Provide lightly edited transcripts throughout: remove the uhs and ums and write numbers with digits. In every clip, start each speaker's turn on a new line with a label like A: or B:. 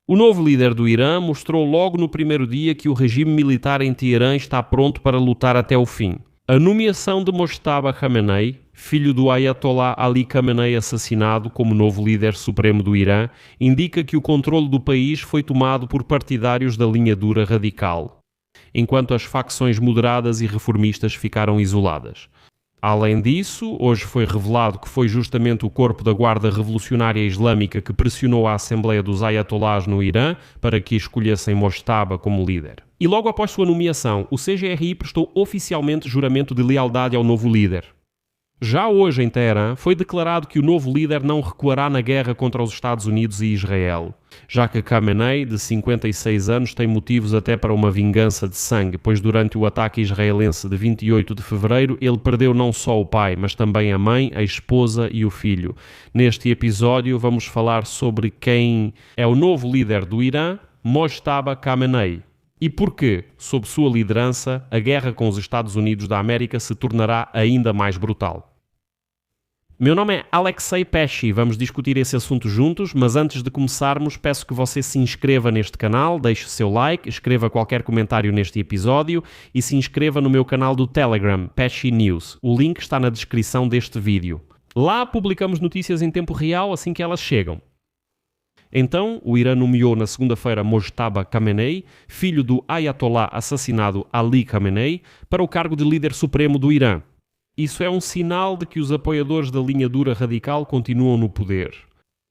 A: O novo líder do Irã mostrou logo no primeiro dia que o regime militar em Teherã está pronto para lutar até o fim. A nomeação de Mojtaba Khamenei, filho do Ayatollah Ali Khamenei assassinado como novo líder supremo do Irã, indica que o controle do país foi tomado por partidários da linha dura radical, enquanto as facções moderadas e reformistas ficaram isoladas. Além disso, hoje foi revelado que foi justamente o corpo da Guarda Revolucionária Islâmica que pressionou a Assembleia dos Ayatollahs no Irã para que escolhessem Mojtaba como líder. E logo após sua nomeação, o CGRI prestou oficialmente juramento de lealdade ao novo líder. Já hoje, em Teherã, foi declarado que o novo líder não recuará na guerra contra os Estados Unidos e Israel, já que Khamenei, de 56 anos, tem motivos até para uma vingança de sangue, pois durante o ataque israelense de 28 de fevereiro ele perdeu não só o pai, mas também a mãe, a esposa e o filho. Neste episódio vamos falar sobre quem é o novo líder do Irã, Mojtaba Khamenei. E porquê, sob sua liderança, a guerra com os Estados Unidos da América se tornará ainda mais brutal. Meu nome é Alexei Pesci, vamos discutir esse assunto juntos, mas antes de começarmos peço que você se inscreva neste canal, deixe o seu like, escreva qualquer comentário neste episódio e se inscreva no meu canal do Telegram, Pesci News. O link está na descrição deste vídeo. Lá publicamos notícias em tempo real assim que elas chegam. Então, o Irã nomeou na segunda-feira Mojtaba Khamenei, filho do Ayatollah assassinado Ali Khamenei, para o cargo de líder supremo do Irã. Isso é um sinal de que os apoiadores da linha dura radical continuam no poder.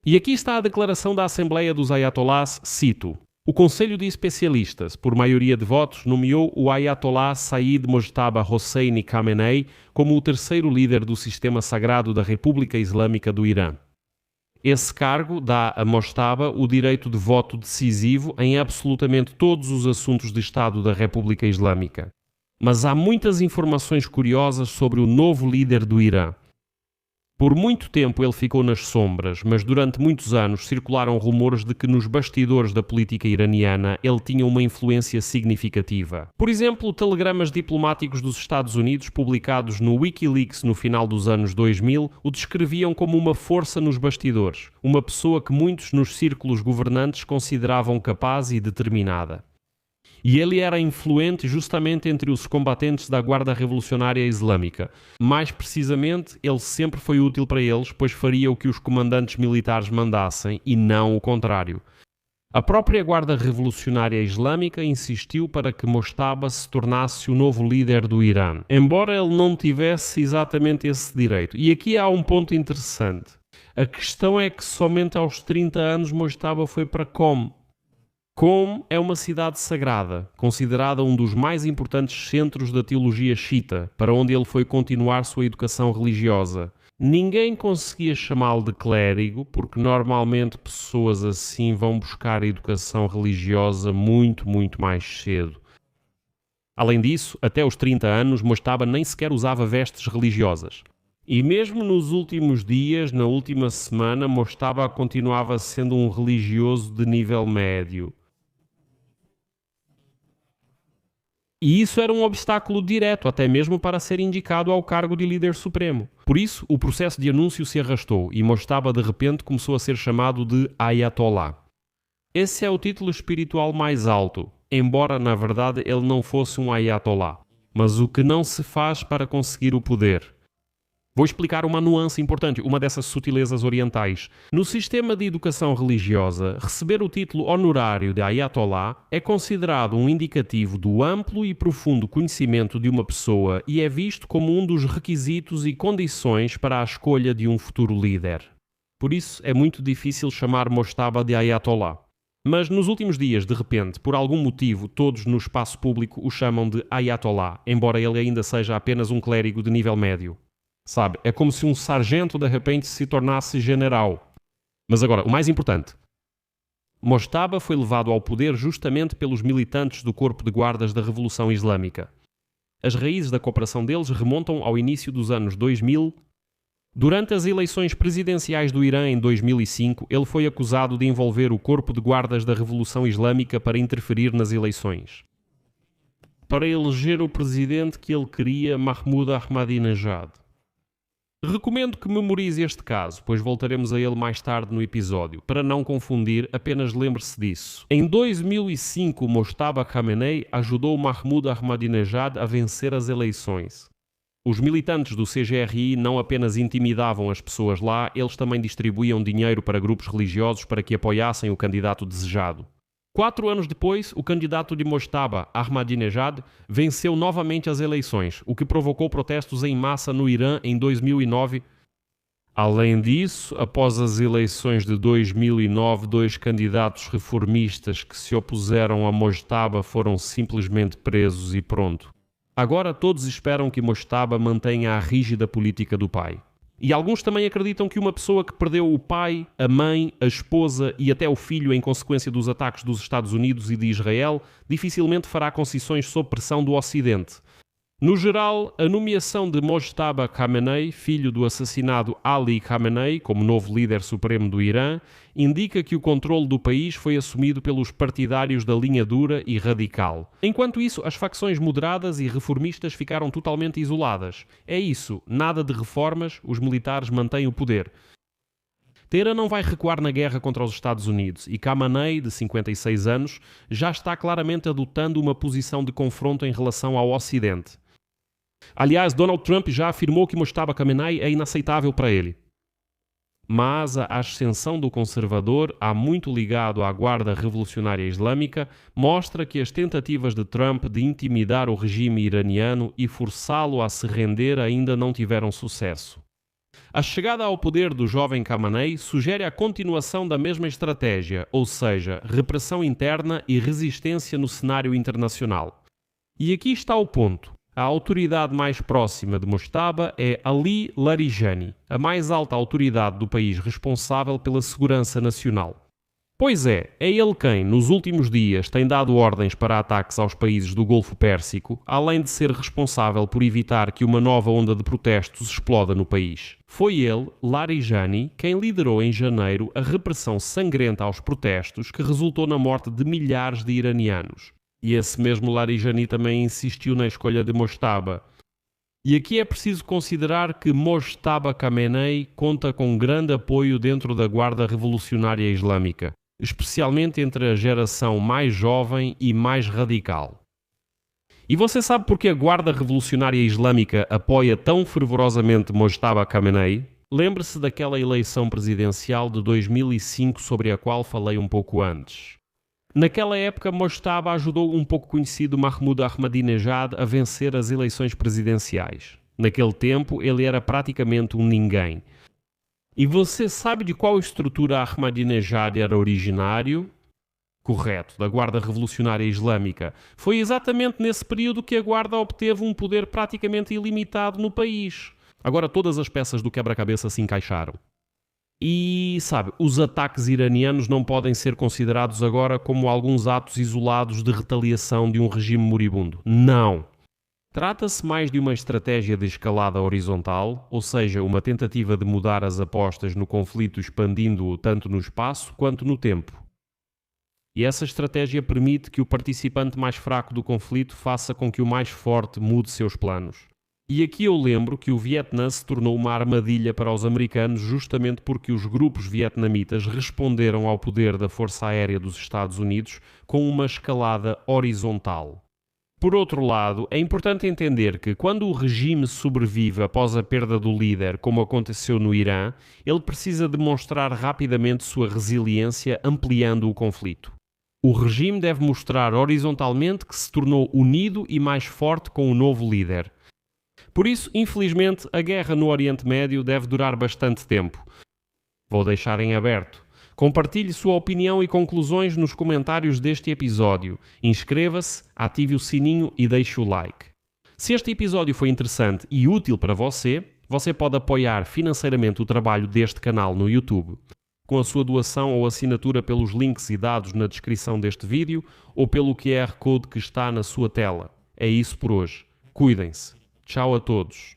A: E aqui está a declaração da Assembleia dos Ayatollahs, cito: o Conselho de Especialistas, por maioria de votos, nomeou o Ayatollah Sayyid Mojtaba Hosseini Khamenei como o terceiro líder do sistema sagrado da República Islâmica do Irã. Esse cargo dá a Mojtaba o direito de voto decisivo em absolutamente todos os assuntos de Estado da República Islâmica. Mas há muitas informações curiosas sobre o novo líder do Irã. Por muito tempo ele ficou nas sombras, mas durante muitos anos circularam rumores de que nos bastidores da política iraniana ele tinha uma influência significativa. Por exemplo, telegramas diplomáticos dos Estados Unidos publicados no Wikileaks no final dos anos 2000 o descreviam como uma força nos bastidores, uma pessoa que muitos nos círculos governantes consideravam capaz e determinada. E ele era influente justamente entre os combatentes da Guarda Revolucionária Islâmica. Mais precisamente, ele sempre foi útil para eles, pois faria o que os comandantes militares mandassem e não o contrário. A própria Guarda Revolucionária Islâmica insistiu para que Mojtaba se tornasse o novo líder do Irã, embora ele não tivesse exatamente esse direito. E aqui há um ponto interessante. A questão é que somente aos 30 anos Mojtaba foi para Qom. Qom é uma cidade sagrada, considerada um dos mais importantes centros da teologia xiita, para onde ele foi continuar sua educação religiosa. Ninguém conseguia chamá-lo de clérigo, porque normalmente pessoas assim vão buscar a educação religiosa muito mais cedo. Além disso, até os 30 anos, Mojtaba nem sequer usava vestes religiosas. E mesmo nos últimos dias, na última semana, Mojtaba continuava sendo um religioso de nível médio. E isso era um obstáculo direto, até mesmo para ser indicado ao cargo de líder supremo. Por isso, o processo de anúncio se arrastou e Mojtaba de repente começou a ser chamado de Ayatollah. Esse é o título espiritual mais alto, embora na verdade ele não fosse um Ayatollah. Mas o que não se faz para conseguir o poder? Vou explicar uma nuance importante, uma dessas sutilezas orientais. No sistema de educação religiosa, receber o título honorário de Ayatollah é considerado um indicativo do amplo e profundo conhecimento de uma pessoa e é visto como um dos requisitos e condições para a escolha de um futuro líder. Por isso, é muito difícil chamar Mojtaba de Ayatollah. Mas nos últimos dias, de repente, por algum motivo, todos no espaço público o chamam de Ayatollah, embora ele ainda seja apenas um clérigo de nível médio. Sabe, é como se um sargento de repente se tornasse general. Mas agora, o mais importante. Mojtaba foi levado ao poder justamente pelos militantes do Corpo de Guardas da Revolução Islâmica. As raízes da cooperação deles remontam ao início dos anos 2000. Durante as eleições presidenciais do Irã em 2005, ele foi acusado de envolver o Corpo de Guardas da Revolução Islâmica para interferir nas eleições, para eleger o presidente que ele queria, Mahmoud Ahmadinejad. Recomendo que memorize este caso, pois voltaremos a ele mais tarde no episódio. Para não confundir, apenas lembre-se disso. Em 2005, Mojtaba Khamenei ajudou Mahmoud Ahmadinejad a vencer as eleições. Os militantes do CGRI não apenas intimidavam as pessoas lá, eles também distribuíam dinheiro para grupos religiosos para que apoiassem o candidato desejado. 4 anos depois, o candidato de Mojtaba, Ahmadinejad, venceu novamente as eleições, o que provocou protestos em massa no Irã em 2009. Além disso, após as eleições de 2009, 2 candidatos reformistas que se opuseram a Mojtaba foram simplesmente presos e pronto. Agora todos esperam que Mojtaba mantenha a rígida política do pai. E alguns também acreditam que uma pessoa que perdeu o pai, a mãe, a esposa e até o filho em consequência dos ataques dos Estados Unidos e de Israel dificilmente fará concessões sob pressão do Ocidente. No geral, a nomeação de Mojtaba Khamenei, filho do assassinado Ali Khamenei, como novo líder supremo do Irã, indica que o controle do país foi assumido pelos partidários da linha dura e radical. Enquanto isso, as facções moderadas e reformistas ficaram totalmente isoladas. É isso, nada de reformas, os militares mantêm o poder. Teheran não vai recuar na guerra contra os Estados Unidos e Khamenei, de 56 anos, já está claramente adotando uma posição de confronto em relação ao Ocidente. Aliás, Donald Trump já afirmou que Mojtaba Khamenei é inaceitável para ele. Mas a ascensão do conservador, há muito ligado à Guarda Revolucionária Islâmica, mostra que as tentativas de Trump de intimidar o regime iraniano e forçá-lo a se render ainda não tiveram sucesso. A chegada ao poder do jovem Khamenei sugere a continuação da mesma estratégia, ou seja, repressão interna e resistência no cenário internacional. E aqui está o ponto. A autoridade mais próxima de Mojtaba é Ali Larijani, a mais alta autoridade do país responsável pela segurança nacional. Pois é ele quem, nos últimos dias, tem dado ordens para ataques aos países do Golfo Pérsico, além de ser responsável por evitar que uma nova onda de protestos exploda no país. Foi ele, Larijani, quem liderou em janeiro a repressão sangrenta aos protestos que resultou na morte de milhares de iranianos. E esse mesmo Larijani também insistiu na escolha de Mojtaba. E aqui é preciso considerar que Mojtaba Khamenei conta com grande apoio dentro da Guarda Revolucionária Islâmica, especialmente entre a geração mais jovem e mais radical. E você sabe por que a Guarda Revolucionária Islâmica apoia tão fervorosamente Mojtaba Khamenei? Lembre-se daquela eleição presidencial de 2005 sobre a qual falei um pouco antes. Naquela época, Mojtaba ajudou um pouco conhecido Mahmoud Ahmadinejad a vencer as eleições presidenciais. Naquele tempo, ele era praticamente um ninguém. E você sabe de qual estrutura Ahmadinejad era originário? Correto, da Guarda Revolucionária Islâmica. Foi exatamente nesse período que a Guarda obteve um poder praticamente ilimitado no país. Agora todas as peças do quebra-cabeça se encaixaram. E, sabe, os ataques iranianos não podem ser considerados agora como alguns atos isolados de retaliação de um regime moribundo. Não! Trata-se mais de uma estratégia de escalada horizontal, ou seja, uma tentativa de mudar as apostas no conflito expandindo-o tanto no espaço quanto no tempo. E essa estratégia permite que o participante mais fraco do conflito faça com que o mais forte mude seus planos. E aqui eu lembro que o Vietnã se tornou uma armadilha para os americanos justamente porque os grupos vietnamitas responderam ao poder da Força Aérea dos Estados Unidos com uma escalada horizontal. Por outro lado, é importante entender que quando o regime sobrevive após a perda do líder, como aconteceu no Irã, ele precisa demonstrar rapidamente sua resiliência ampliando o conflito. O regime deve mostrar horizontalmente que se tornou unido e mais forte com o novo líder. Por isso, infelizmente, a guerra no Oriente Médio deve durar bastante tempo. Vou deixar em aberto. Compartilhe sua opinião e conclusões nos comentários deste episódio. Inscreva-se, ative o sininho e deixe o like. Se este episódio foi interessante e útil para você, você pode apoiar financeiramente o trabalho deste canal no YouTube, com a sua doação ou assinatura pelos links e dados na descrição deste vídeo ou pelo QR Code que está na sua tela. É isso por hoje. Cuidem-se. Tchau a todos.